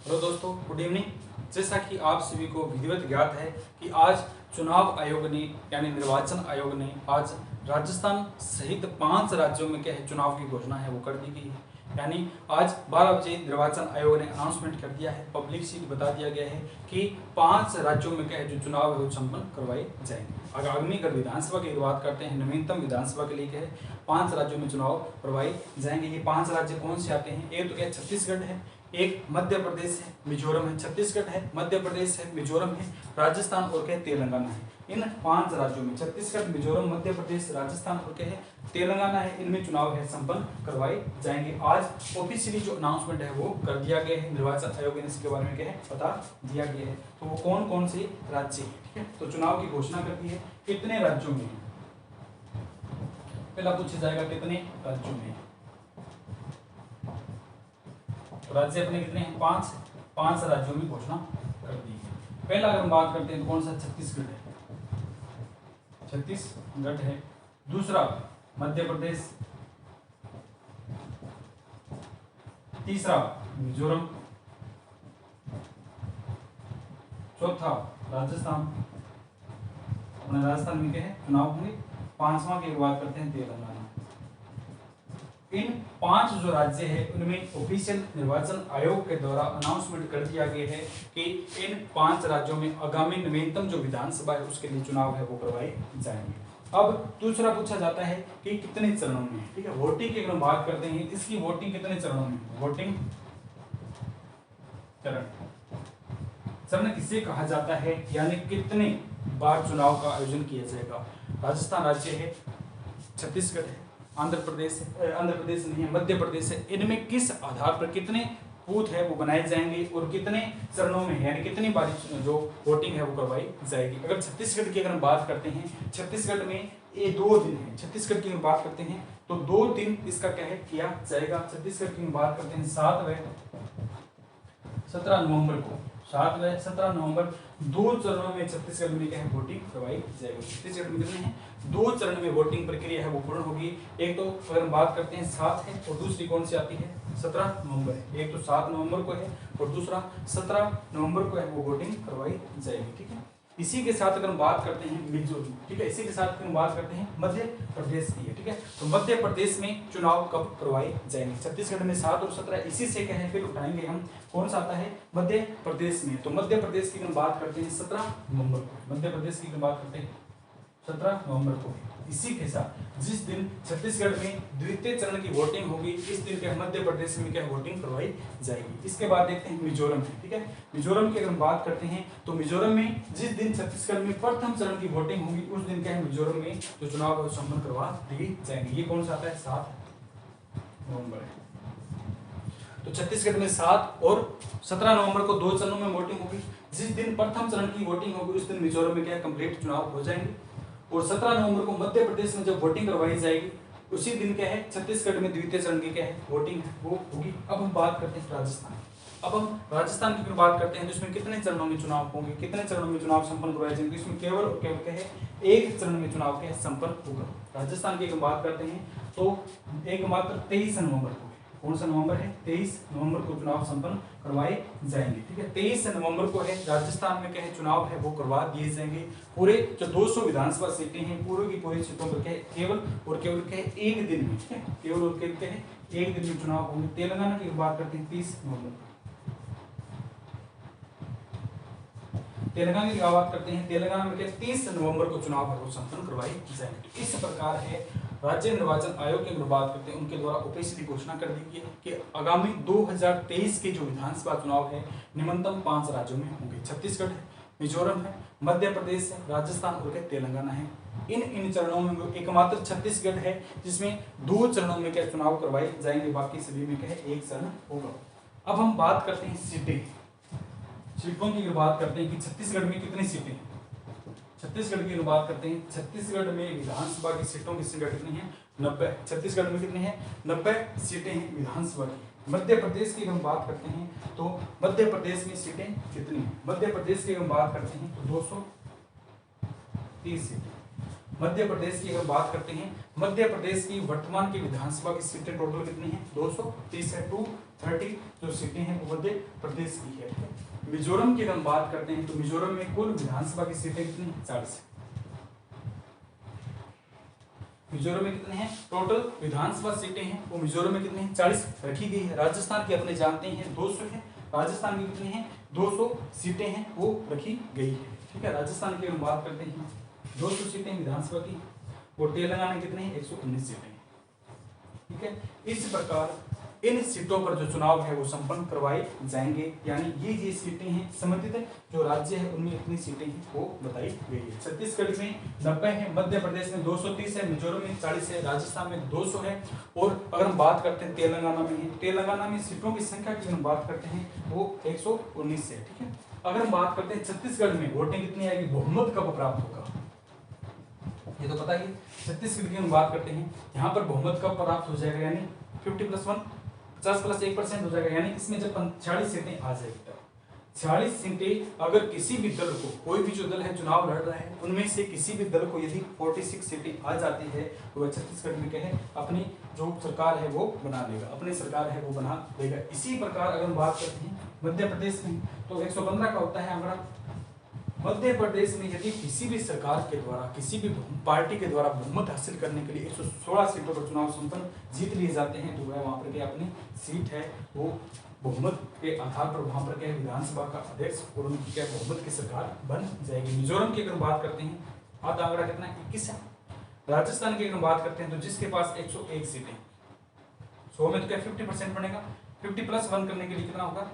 Hello दोस्तों, good evening. जैसा कि आप सभी को विधिवत ज्ञात है कि आज चुनाव आयोग ने यानी निर्वाचन आयोग ने आज राजस्थान सहित 5 राज्यों में क्या है चुनाव की घोषणा है वो कर दी गई है। यानी आज 12 बजे निर्वाचन आयोग ने अनाउंसमेंट कर दिया है, पब्लिक सीट बता दिया गया है कि 5 राज्यों में क्या है जो चुनाव है वो संपन्न करवाए जाएंगे। आगामी अगर विधानसभा की बात करते हैं, नवीनतम विधानसभा के लिए क्या है 5 राज्यों में चुनाव करवाए जाएंगे। ये 5 राज्य कौन से आते हैं? एक तो क्या छत्तीसगढ़ है, एक मध्य प्रदेश है, मिजोरम है। छत्तीसगढ़ है, मध्य प्रदेश है, मिजोरम है, राजस्थान और क्या तेलंगाना है। इन 5 राज्यों में छत्तीसगढ़, मिजोरम, मध्य प्रदेश, राजस्थान और क्या है तेलंगाना है, इनमें चुनाव है संपन्न करवाए जाएंगे। आज ऑफिशियली जो अनाउंसमेंट है वो कर दिया गया है, निर्वाचन आयोग ने इसके बारे में क्या है बता दिया गया है। तो वो कौन कौन से राज्य है, ठीक है। तो चुनाव की घोषणा करती है कितने राज्यों में, पहला पूछा जाएगा कितने राज्यों में। राज्य अपने कितने हैं? 5 राज्यों में घोषणा कर दी है। पहला अगर हम बात करते हैं तो कौन सा? छत्तीसगढ़ है, छत्तीसगढ़ है। दूसरा मध्य प्रदेश, तीसरा मिजोरम, चौथा राजस्थान, अपने राजस्थान में क्या है चुनाव होंगे। 5वां की बात करते हैं तेलंगाना। इन 5 जो राज्य है उनमें ऑफिशियल निर्वाचन आयोग के द्वारा अनाउंसमेंट कर दिया गया है कि इन 5 राज्यों में आगामी नवीनतम जो विधानसभा है उसके लिए चुनाव है वो करवाए जाएंगे। अब दूसरा पूछा जाता है कि कितने चरणों में, ठीक है। वोटिंग की अगर हम बात करते हैं, इसकी वोटिंग कितने चरणों में? वोटिंग चरण किसे कहा जाता है, यानी कितने बार चुनाव का आयोजन किया जाएगा। राजस्थान राज्य है, छत्तीसगढ़ है, आंध्र प्रदेश नहीं है, मध्य प्रदेश है। इनमें किस आधार पर कितने बूथ है वो बनाए जाएंगे और कितने चरणों में यानी कितनी बारी जो वोटिंग है वो करवाई जाएगी। अगर छत्तीसगढ़ की अगर हम बात करते हैं, छत्तीसगढ़ में ये 2 दिन है। छत्तीसगढ़ की अगर बात करते हैं तो 2 दिन इसका क्या है किया जाएगा। छत्तीसगढ़ की बात करते हैं 7 व 17 नवंबर को, 7 व 17 नवंबर 2 चरणों में छत्तीसगढ़ में क्या है वोटिंग करवाई जाएगी। छत्तीसगढ़ में कितने हैं? 2 चरण में वोटिंग प्रक्रिया है वो पूर्ण होगी। एक तो अगर हम बात करते हैं 7 है और दूसरी कौन सी आती है? 17 नवंबर है। एक तो 7 नवंबर को है और दूसरा 17 नवंबर को है वो वोटिंग करवाई जाएगी, ठीक है। इसी के साथ अगर हम बात करते हैं मिजोरम, ठीक है, इसी के साथ अगर हम बात करते हैं मध्य प्रदेश की है, ठीक है। तो मध्य प्रदेश में चुनाव कब करवाए जाएंगे? छत्तीसगढ़ में 7 और 17, इसी से क्या है फिर उठाएंगे हम कौन सा आता है मध्य प्रदेश में। तो मध्य प्रदेश की हम बात करते हैं 17 नवंबर को, मध्य प्रदेश की बात करते हैं 17 नवंबर को। इसी के साथ जिस दिन छत्तीसगढ़ में द्वितीय चरण की वोटिंग होगी, इस दिन क्या मध्य प्रदेश में क्या वोटिंग करवाई जाएगी। इसके बाद देखते हैं मिजोरम है, ठीक है। मिजोरम की अगर हम बात करते हैं तो मिजोरम में जिस दिन छत्तीसगढ़ में प्रथम चरण की वोटिंग होगी उस दिन क्या है मिजोरम में जो चुनाव है संपन्न करवा दिए जाएंगे। ये कौन सा आता है? 7 नवंबर है। तो छत्तीसगढ़ में 7 और 17 नवंबर को 2 चरणों में वोटिंग होगी। जिस दिन प्रथम चरण की वोटिंग होगी उस दिन मिजोरम में क्या कंप्लीट चुनाव हो जाएंगे। और 17 नवंबर को मध्य प्रदेश में जब वोटिंग करवाई जाएगी उसी दिन क्या है छत्तीसगढ़ में द्वितीय चरण की क्या है वोटिंग है वो होगी। अब हम बात करते हैं राजस्थान। अब हम राजस्थान की बात करते हैं तो इसमें कितने चरणों में चुनाव होंगे, कितने चरणों में चुनाव संपन्न करवाए जाएंगे। इसमें केवल और केवल क्या है 1 चरण में चुनाव क्या है संपन्न होगा। राजस्थान की बात करते हैं तो एकमात्र 23 नवंबर को, कौन सा नवंबर है? 23 नवंबर को चुनाव संपन्न करवाए जाएंगे, ठीक है। 23 नवंबर को है राजस्थान में क्या है चुनाव है वो करवा दिए जाएंगे। पूरे जो 200 विधानसभा सीटें हैं पूरी की पूरी सीटों पर क्या है केवल और केवल क्या है 1 दिन में, ठीक है, केवल और केवल क्या है 1 दिन में चुनाव होंगे। तेलंगाना की बात करते हैं 30 नवंबर, तेलंगाना की बात करते हैं तेलंगाना में क्या 30 नवंबर को चुनाव है वो संपन्न करवाए जाएंगे। तो इस प्रकार है राज्य निर्वाचन आयोग की बात करते हैं उनके द्वारा ऑफिशियली घोषणा कर दी गई है कि आगामी 2023 के जो विधानसभा चुनाव है निम्नतम 5 राज्यों में होंगे। छत्तीसगढ़ है, मिजोरम है, मध्य प्रदेश है, राजस्थान और क्या तेलंगाना है। इन चरणों में एकमात्र छत्तीसगढ़ है जिसमें 2 चरणों में क्या चुनाव करवाए जाएंगे, बाकी सभी में क्या है 1 चरण होगा। अब हम बात करते हैं सीटों की बात करते हैं कि छत्तीसगढ़ में कितनी सीटें हैं। छत्तीसगढ़ की बात करते हैं, छत्तीसगढ़ में विधानसभा की सीटों की संख्या कितनी है? 90। छत्तीसगढ़ में कितनी है? 90 सीटें हैं विधानसभा की। मध्य प्रदेश की हम बात करते हैं तो मध्य प्रदेश में सीटें कितनी हैं? मध्य प्रदेश की हम बात करते हैं तो 230 सीटें। मध्य प्रदेश की अगर बात करते हैं, मध्य प्रदेश की वर्तमान की विधानसभा की सीटें टोटल कितनी है? 230 है। 230 जो सीटें हैं वो मध्य प्रदेश की है। मिजोरम की अगर हम बात करते हैं तो मिजोरम में कुल विधानसभा की सीटें कितनी है? 40। मिजोरम में कितने हैं टोटल विधानसभा सीटें हैं वो मिजोरम में कितने हैं? 40 रखी गई है। राजस्थान की अपने जानते हैं 200 है। राजस्थान की कितनी है? 200 सीटें हैं वो रखी गई है। ठीक है, राजस्थान की हम बात करते हैं 200 सीटें विधानसभा की। और तेलंगाना में कितने हैं? 119 सीटें हैं। ठीक है, इस प्रकार इन सीटों पर जो चुनाव है वो संपन्न करवाए जाएंगे। यानी ये सीटें हैं संबंधित जो राज्य है उनमें इतनी सीटें हैं वो बताई गई है। छत्तीसगढ़ में 90 है, मध्य प्रदेश में 230 है, मिजोरम में 40 है, राजस्थान में 200 है। और अगर हम बात करते हैं तेलंगाना में है, तेलंगाना में सीटों की संख्या की हम बात करते हैं वो 119 है। ठीक है, अगर हम बात करते हैं छत्तीसगढ़ में वोटिंग कितनी आएगी, बहुमत कब प्राप्त होगा, ये तो पता ही। छत्तीसगढ़ की हम बात करते हैं यहाँ पर बहुमत कब प्राप्त हो जाएगा, यानी 50+1 50+1% हो जाएगा। यानी इसमें जब 46 सीटें आ जाएगी तब 46 सीटें अगर किसी भी दल को, कोई भी जो दल है चुनाव लड़ रहा है उनमें से किसी भी दल को यदि 46 सीटें आ जाती है तो वह छत्तीसगढ़ में क्या है अपनी जो सरकार है वो बना लेगा, अपनी सरकार है वो बना लेगा। इसी प्रकार अगर हम बात करते हैं मध्य प्रदेश में तो 115 का होता है आंकड़ा। मध्य प्रदेश में यदि किसी भी सरकार के द्वारा, किसी भी पार्टी के द्वारा बहुमत हासिल करने के लिए 116 सीटों पर चुनाव संपन्न जीत लिए जाते हैं तो वह वहां पर क्या अपनी सीट है वो बहुमत के आधार पर वहां पर क्या विधानसभा का अध्यक्ष और उनकी क्या बहुमत की सरकार बन जाएगी। मिजोरम की अगर बात करते हैं आधा आंकड़ा कितना है? 21 है। राजस्थान की अगर बात करते हैं तो जिसके पास 101 सीटें, 100 में तो क्या 50% बनेगा, 50+1 करने के लिए कितना होगा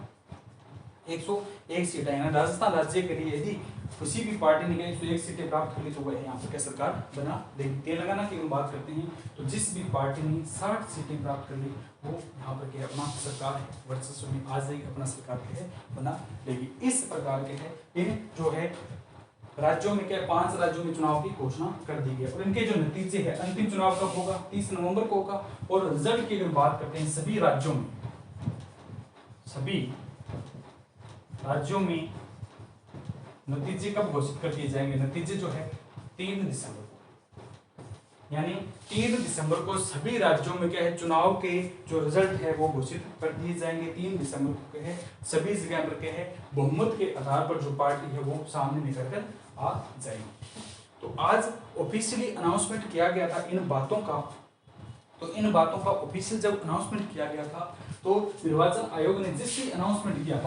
101 सीटें है। राजस्थान राज्य के लिए यदि किसी भी पार्टी ने 101 सीटें प्राप्त कर ली तो वह यहाँ पर क्या सरकार बना देगी। तेलंगाना की हम बात करते हैं तो जिस भी पार्टी ने 60 सीटें प्राप्त कर ली वो यहाँ पर क्या अपना सरकार है वर्चस्व में आ जाएगी, अपना सरकार क्या है बना लेगी। इस प्रकार के है इन जो है राज्यों में क्या 5 राज्यों में चुनाव की घोषणा कर दी गई और इनके जो नतीजे है अंतिम चुनाव कब होगा 30 नवंबर को होगा। और रिजल्ट की अगर बात करते हैं सभी राज्यों में, सभी राज्यों में नतीजे कब घोषित कर दिए जाएंगे, नतीजे जो है 3 दिसंबर को, यानी 3 दिसंबर को सभी राज्यों में क्या है चुनाव के जो रिजल्ट है वो घोषित कर दिए जाएंगे। 3 दिसंबर को क्या है सभी जगह पर क्या है बहुमत के आधार पर जो पार्टी है वो सामने निकल कर आ जाएगी। तो आज ऑफिशियली अनाउंसमेंट किया गया था इन बातों का, तो इन बातों का ऑफिशियल जब अनाउंसमेंट किया गया था तो निर्वाचन आयोग ने जिस भी अनाउंसमेंट किया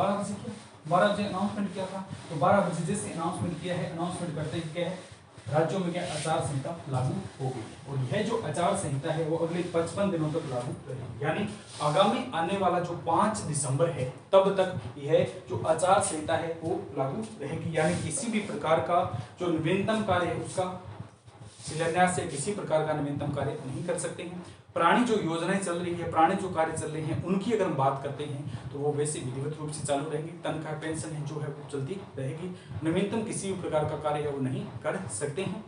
12 बजे अनाउंसमेंट किया था, तो 12 बजे जैसे अनाउंसमेंट किया है, अनाउंसमेंट करते ही क्या है राज्यों में क्या आचार संहिता लागू हो गई और यह जो आचार संहिता है वो अगले 55 दिनों तक लागू रहेगी। यानी आगामी आने वाला जो 5 दिसंबर है तब तक यह जो आचार संहिता है वो लागू रहेगी। यानी किसी भी प्रकार का जो नवीनतम कार्य है उसका शिलान्यास से किसी प्रकार का नवीनतम कार्य नहीं कर सकते हैं। पुरानी जो योजनाएं चल रही है, पुराने जो कार्य चल रहे हैं उनकी अगर हम बात करते हैं तो वो वैसे विधिवत रूप से चालू रहेंगी। तनख्वाह पेंशन है जो है वो चलती रहेगी, नवीनतम किसी भी प्रकार का कार्य है वो नहीं कर सकते हैं।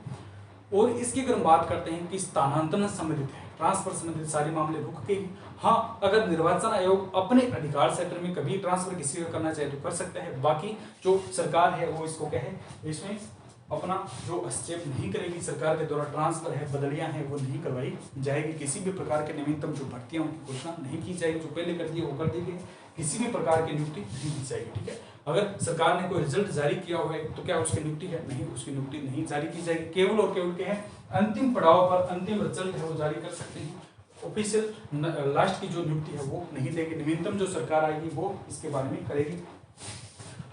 और इसकी अगर हम बात करते हैं कि स्थानांतरण संबंधित है, ट्रांसफर संबंधित सारे मामले रुक गए। हाँ, अगर निर्वाचन आयोग अपने अधिकार क्षेत्र में कभी ट्रांसफर किसी का करना चाहे तो कर सकता है, बाकी जो सरकार है वो इसको क्या है इसमें अपना जो हस्तक्षेप नहीं करेगी। सरकार के द्वारा ट्रांसफर है, बदलियां हैं वो नहीं करवाई जाएगी। किसी भी प्रकार के नवीनतम जो भर्तियां उनकी घोषणा नहीं की जाएगी, जो पहले कर दिए वो कर दी गई, किसी भी प्रकार की नियुक्ति नहीं की जाएगी। ठीक है, अगर सरकार ने कोई रिजल्ट जारी किया हुआ है तो क्या उसकी नियुक्ति है? नहीं, उसकी नियुक्ति नहीं जारी की जाएगी। केवल और केवल क्या है अंतिम पड़ाव पर अंतिम रिजल्ट है वो जारी कर सकते हैं। ऑफिशियल लास्ट की जो नियुक्ति है वो नहीं देगी। नवीनतम जो सरकार आएगी वो इसके बारे में करेगी।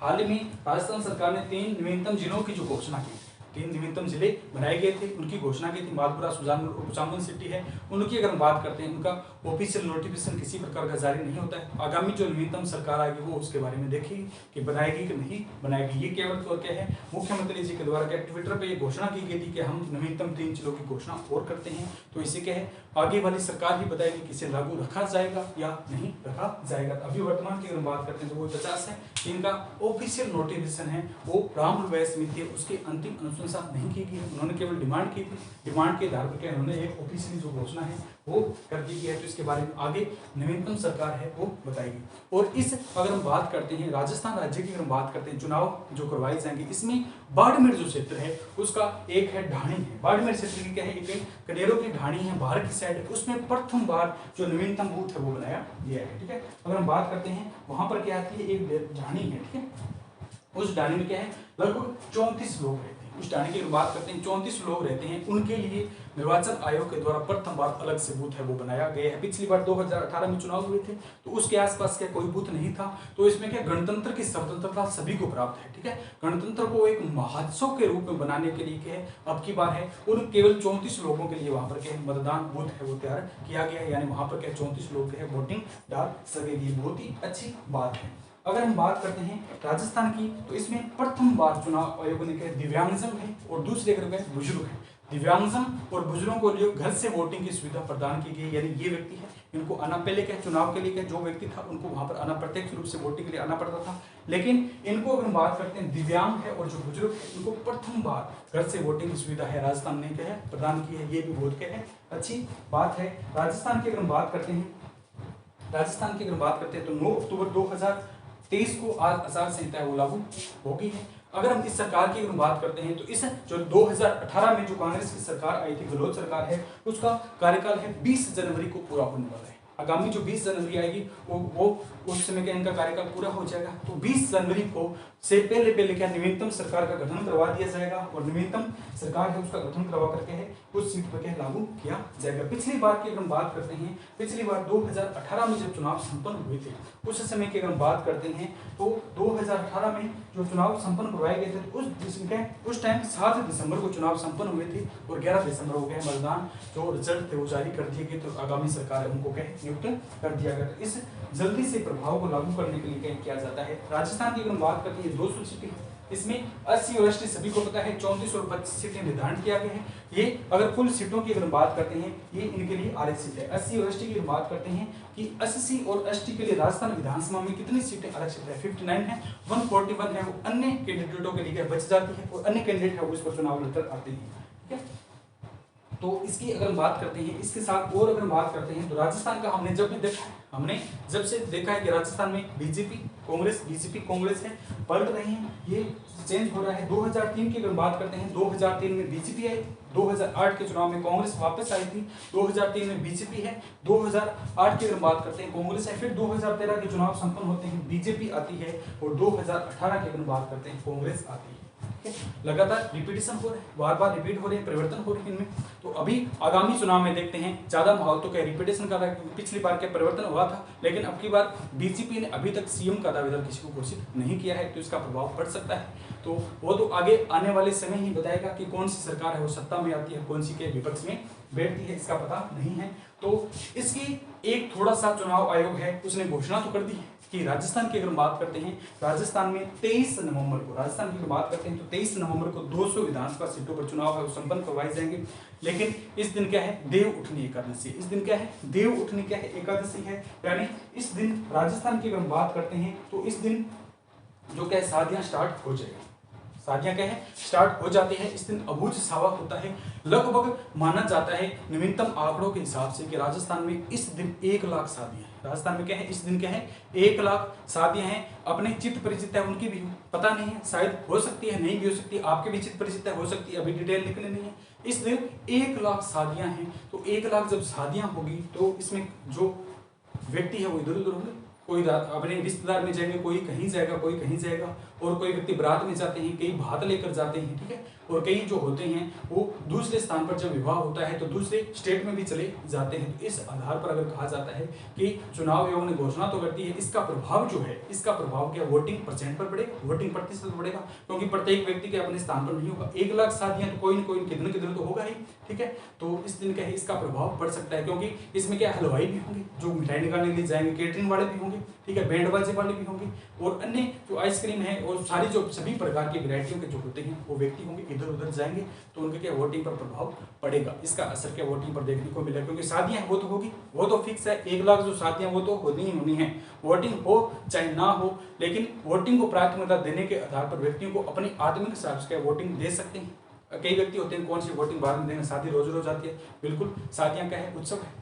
हाल ही में राजस्थान सरकार ने 3 नवीनतम जिलों की जो घोषणा की, 3 नवीनतम जिले बनाए गए थे, उनकी घोषणा की थी। मालपुरा, सुजानपुर और कुचामन सिटी है, उनकी अगर हम बात करते हैं उनका ऑफिशियल नोटिफिकेशन किसी प्रकार का जारी नहीं होता है। आगामी जो नवीनतम सरकार आएगी वो उसके बारे में देखेगी कि बनाएगी कि नहीं बनाएगी। ये केवल तो क्या है मुख्यमंत्री जी के द्वारा क्या ट्विटर पे ये घोषणा की गई थी कि हम नवीनतम 3 जिलों की घोषणा और करते हैं। तो इसे क्या है आगे वाली सरकार ही बताएगी कि इसे लागू रखा जाएगा या नहीं रखा जाएगा। अभी वर्तमान की अगर बात करते हैं तो वो 50 है, इनका ऑफिशियल नोटिफिकेशन है वो रामपुर वैस समिति उसके अंतिम अनुशंसा नहीं की गई है, उन्होंने केवल डिमांड की थी। डिमांड के आधार पर क्या उन्होंने एक ऑफिशियली जो घोषणा है वो कर दी गई है। तो इसके बारे में आगे नवीनतम सरकार है वो बताएगी। और इस अगर हम बात करते हैं राजस्थान राज्य की, अगर हम बात करते हैं चुनाव जो करवाए जाएंगे, इसमें बाड़मेर जो क्षेत्र है उसका एक है ढाणी है। बाड़मेर क्षेत्र की क्या है, एक कनेरों की ढाणी है, बाहर की साइड है, उसमें प्रथम बार जो नवीनतम बूथ है वो बनाया गया है। ठीक है, अगर हम बात करते हैं वहां पर क्या आती है, एक ढाणी है। ठीक है, उस ढाणी में क्या है, लगभग 34 लोग रहते हैं। उस ढाणी की बात करते हैं, 34 लोग रहते हैं। उनके लिए निर्वाचन आयोग के द्वारा प्रथम बार अलग से बूथ है वो बनाया गया है। पिछली बार 2018 में चुनाव हुए थे तो उसके आसपास क्या कोई बूथ नहीं था। तो इसमें क्या गणतंत्र की स्वतंत्रता सभी को प्राप्त है। ठीक है, गणतंत्र को एक महोत्सव के रूप में बनाने के लिए क्या है, अब की बार है उन केवल 34 लोगों के लिए वहां पर क्या है मतदान बूथ है वो तैयार किया गया है। यानी वहां पर क्या 34 लोग है वोटिंग डाल सकेंगे। बहुत ही अच्छी बात है। अगर हम बात करते हैं राजस्थान की, तो इसमें प्रथम बार चुनाव आयोग ने कहा दिव्यांगजन है और दूसरे अगर कहें बुजुर्ग है। दिव्यांगजन और बुजुर्गों को लिए घर से वोटिंग की सुविधा प्रदान की गई। यानी ये व्यक्ति है, इनको आना पहले क्या चुनाव के लिए क्या जो व्यक्ति था उनको वहां पर आना प्रत्यक्ष रूप से वोटिंग के लिए आना पड़ता था। लेकिन इनको अगर हम बात करते हैं दिव्यांग है और जो बुजुर्ग है इनको प्रथम बार घर से वोटिंग की सुविधा है राजस्थान ने क्या है प्रदान की है। ये भी बहुत क्या है अच्छी बात है। राजस्थान की अगर हम बात करते हैं, राजस्थान की अगर हम बात करते हैं तो 9 अक्टूबर 2023 को आचार संहिता वो लागू होगी है। अगर हम इस सरकार की अगर बात करते हैं तो इस जो 2018 में जो कांग्रेस की सरकार आई थी, गहलोत सरकार है, उसका कार्यकाल है 20 जनवरी को पूरा होने वाला है। आगामी जो 20 जनवरी आएगी वो उस समय का इनका कार्यकाल पूरा हो जाएगा। तो 20 जनवरी को से पहले क्या नवीनतम सरकार का गठन करवा दिया जाएगा और नवीनतम सरकार है उसका गठन करवा करके है उस सीट पर क्या लागू किया जाएगा। पिछली बार की अगर हम बात करते हैं, पिछली बार 2018 में जब चुनाव संपन्न हुए थे उस समय की अगर हम बात करते हैं तो 2018 में जो चुनाव संपन्न करवाए गए थे उस टाइम 7 दिसंबर को चुनाव संपन्न हुए थे और 11 दिसंबर हो गए मतदान जो रिजल्ट थे वो जारी कर दिए गए। तो आगामी सरकार है उनको क्या नियुक्त कर दिया गया। तो इस जल्दी से प्रभाव को लागू करने के लिए क्या किया जाता है। राजस्थान की अगर हम बात करते हैं 200 सीटें, इसमें 80 और 80 सभी को पता है, 34 और 25 सीटें निर्धारित किया गया है। ये अगर कुल सीटों की अगर बात करते हैं ये इनके लिए आरक्षित है। 80 और 80 की बात करते हैं कि 80 और 80 के लिए राजस्थान विधानसभा में कितनी सीटें आरक्षित है, 59 है। 141 है वो अन्य कैंडिडेटों के लिए बच जाती है और अन्य कैंडिडेट है वो इस पर चुनाव लड़कर आते हैं। ठीक है, तो इसकी अगर हम बात करते हैं, इसके साथ और अगर हम बात करते हैं तो राजस्थान का हमने जब से देखा है कि राजस्थान में बीजेपी कांग्रेस है पलट रही है, ये चेंज हो रहा है। 2003 की अगर बात करते हैं 2003 में बीजेपी आई, 2008 के चुनाव में कांग्रेस वापस आई थी, 2003 में बीजेपी है, 2008 की अगर बात करते हैं कांग्रेस है, फिर 2013 के चुनाव संपन्न होते हैं बीजेपी आती है और 2018 की अगर बात करते हैं कांग्रेस आती है। लगातार रिपीटेशन हो रहे हैं, बार-बार रिपीट हो रहे हैं, परिवर्तन हो रहे हैं इनमें। तो अभी आगामी चुनाव में देखते हैं ज्यादा माहौल तो क्या रिपीटेशन का रहा है, क्योंकि पिछली बार क्या परिवर्तन हुआ था लेकिन अब की बार बीजेपी ने अभी तक सीएम का दावेदार किसी को घोषित नहीं किया है। तो इसका प्रभाव पड़ सकता है। तो वो तो आगे आने वाले समय ही बताएगा कि कौन सी सरकार है वो सत्ता में आती है, कौन सी के विपक्ष में बैठती है, इसका पता नहीं है। तो इसकी एक थोड़ा सा चुनाव आयोग है उसने घोषणा तो कर दी है कि राजस्थान की अगर बात करते हैं, राजस्थान में 23 नवंबर को, राजस्थान की बात करते हैं तो 23 नवंबर को 200 विधानसभा सीटों पर चुनाव है वो संपन्न करवाए जाएंगे। लेकिन इस दिन क्या है, देव उठनी एकादशी। इस दिन क्या है, देव उठनी क्या है, एकादशी है। यानी इस दिन राजस्थान की अगर बात करते हैं तो इस दिन जो क्या है शादियां स्टार्ट हो जाएगी, शादियां क्या है स्टार्ट हो जाती है। इस दिन अबूझ सावा होता है। लगभग माना जाता है नवीनतम आंकड़ों के हिसाब से कि राजस्थान में इस दिन 1 लाख शादियां, राजस्थान में क्या है इस दिन क्या है 1 लाख शादियां हैं। अपने चित्त परिचित है उनकी भी पता नहीं है, शायद हो सकती है नहीं भी हो सकती, आपके भी चित्त परिचित है हो सकती है, अभी डिटेल निकले नहीं है। इस दिन 1 लाख शादियां हैं। तो 1 लाख जब शादियां होगी तो इसमें जो व्यक्ति है वो इधर उधर होंगे, कोई अपने रिश्तेदार में जाएंगे, कोई कहीं जाएगा, कोई कहीं जाएगा, और कोई व्यक्ति बारात में जाते हैं, कई भात लेकर जाते हैं। ठीक है, और कई जो होते हैं वो दूसरे स्थान पर जब विवाह होता है तो दूसरे स्टेट में भी चले जाते हैं। तो इस आधार पर अगर कहा जाता है कि चुनाव आयोग ने घोषणा तो करती है, इसका प्रभाव जो है, इसका प्रभाव क्या वोटिंग परसेंट पर पड़ेगा, वोटिंग प्रतिशत बढ़ेगा, क्योंकि प्रत्येक व्यक्ति के अपने स्थान पर नहीं होगा। 1 लाख शादियां तो कोई न कोई किधर किधर तो होगा ही। ठीक है, तो इस दिन क्या है इसका प्रभाव पड़ सकता है, क्योंकि इसमें क्या हलवाई भी होंगे जो मिठाई निकालने के लिए जाएंगे, केटरिंग वाले भी होंगे, ठीक है, बैंड बाजे वाले भी होंगे, और अन्य जो आइसक्रीम है और सारी जो सभी प्रकार की वैरायटियों के जो होते हैं वो व्यक्ति होंगे, इधर उधर जाएंगे, तो उनके क्या वोटिंग पर प्रभाव पड़ेगा। इसका असर क्या वोटिंग पर देखने को मिलेगा, क्योंकि शादियां वो तो होगी, वो तो फिक्स है। 1 लाख जो शादियां वो तो होनी ही होनी है, वोटिंग हो चाहे ना हो, लेकिन वोटिंग को प्राथमिकता देने के आधार पर व्यक्तियों को अपनी आत्मिक हिसाब से वोटिंग दे सकते हैं। कई व्यक्ति होते हैं कौन सी वोटिंग बाद में देंगे, शादी रोज रोज आती है। बिल्कुल, शादियां क्या है, उत्सव है,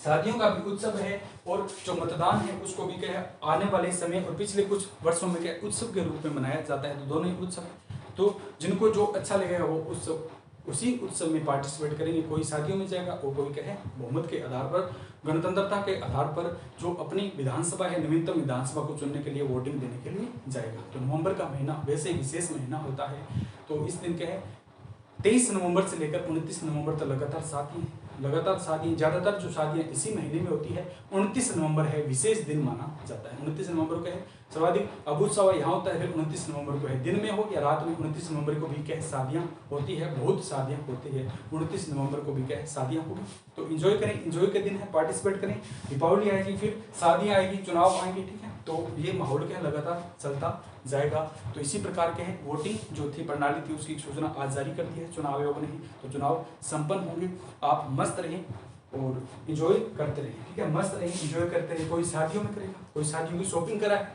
शादियों का भी उत्सव है, और जो मतदान है उसको भी क्या है आने वाले समय और पिछले कुछ वर्षों में क्या उत्सव के रूप में मनाया जाता है। तो दोनों ही उत्सव है, तो जिनको जो अच्छा लगेगा वो उत्सव उसी उत्सव में पार्टिसिपेट करेंगे। कोई शादियों में जाएगा और कोई क्या है बहुमत के आधार पर, गणतंत्रता के आधार पर जो अपनी विधानसभा है, नवीनतम विधानसभा को चुनने के लिए वोटिंग देने के लिए जाएगा। तो नवंबर का महीना वैसे ही विशेष महीना होता है। तो इस दिन क्या है 23 नवंबर से लेकर 29 नवंबर तक लगातार शादी, ज़्यादातर जो शादियाँ इसी महीने में होती है। 29 नवंबर है विशेष दिन माना जाता है। 29 नवंबर को है सर्वाधिक अभूतसवा यहाँ होता है। फिर 29 नवंबर को है दिन में हो या रात में, 29 नवंबर को भी क्या है शादियाँ होती है, बहुत शादियाँ होती है। 29 नवंबर को भी क्या है शादियाँ होगी। तो इन्जॉय करें, इन्जॉय के दिन है, पार्टिसिपेट करें। दीपावली आएगी, फिर शादियाँ आएगी, चुनाव आएंगे, ठीक है। तो ये माहौल क्या है लगातार चलता जाएगा। तो इसी प्रकार के है वोटिंग जो थी प्रणाली थी उसकी सूचना आज जारी कर दी है चुनाव आयोग ने ही। तो चुनाव संपन्न होंगे, आप मस्त रहें और इंजॉय करते रहें, ठीक है। मस्त रहें, इंजॉय करते रहें। कोई शादियों में करेगा, कोई शादियों की शॉपिंग कराए,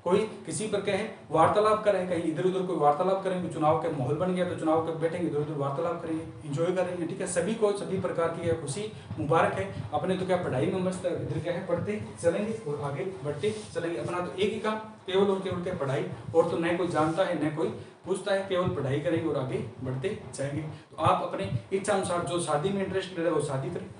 कोई किसी पर क्या है वार्तालाप करे, कहीं इधर उधर कोई वार्तालाप करेंगे। चुनाव का माहौल बन गया तो चुनाव के बैठेंगे, इधर उधर वार्तालाप करेंगे, इंजॉय करेंगे, ठीक है। सभी को सभी प्रकार की खुशी मुबारक है। अपने तो क्या पढ़ाई में मस्त इधर क्या है पढ़ते चलेंगे और आगे बढ़ते चलेंगे। अपना तो एक ही काम केवल और केवल क्या पढ़ाई, और तो न कोई जानता है न कोई पूछता है, केवल पढ़ाई करेंगे और आगे बढ़ते जाएंगे। तो आप अपने इच्छा अनुसार जो शादी में इंटरेस्ट ले रहे हो वो शादी करें,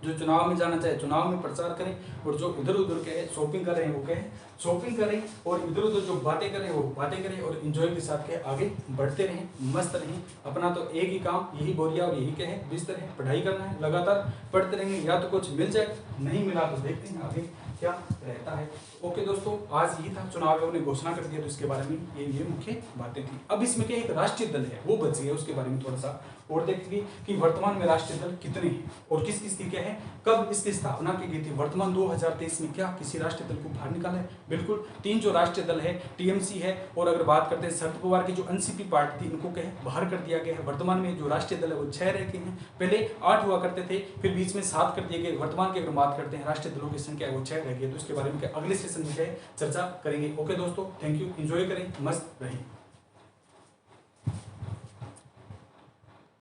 जो चुनाव में जाना चाहे चुनाव में प्रचार करें, और जो इधर उधर के शॉपिंग कर रहे हैं वो कहें शॉपिंग करें, और इधर उधर जो बातें करें वो बातें करें, और इंजॉय के साथ के आगे बढ़ते रहें, मस्त रहें। अपना तो एक ही काम, यही बोरिया और यही क्या है बिस्तर है, पढ़ाई करना है, लगातार पढ़ते रहेंगे। या तो कुछ मिल जाए, नहीं मिला तो देखते हैं आगे क्या रहता है। ओके दोस्तों, आज यही था, चुनाव आयोग ने घोषणा कर दिया तो इसके बारे में ये मुख्य बातें थी। अब इसमें क्या एक राष्ट्रीय दल है वो बच गया, उसके बारे में थोड़ा सा और देखेंगे कि वर्तमान में राष्ट्रीय दल कितने हैं और किस किस की क्या है, कब इसकी स्थापना की गई थी। वर्तमान 2023 में क्या किसी राष्ट्रीय दल को बाहर निकाला है? बिल्कुल, 3 जो राष्ट्रीय दल है टीएमसी है, और अगर बात करते हैं शरद पवार की जो एनसीपी पार्टी थी इनको क्या है बाहर कर दिया गया है। वर्तमान में जो राष्ट्रीय दल है वो 6 रह गए हैं, पहले 8 हुआ करते थे, फिर बीच में 7 कर दिए गए। वर्तमान की अगर बात करते हैं राष्ट्रीय दलों की संख्या वो 6 रह गई है। तो इसके बारे में क्या अगले सेशन में क्या है चर्चा करेंगे। ओके दोस्तों, थैंक यू, एंजॉय करें, मस्त रहें।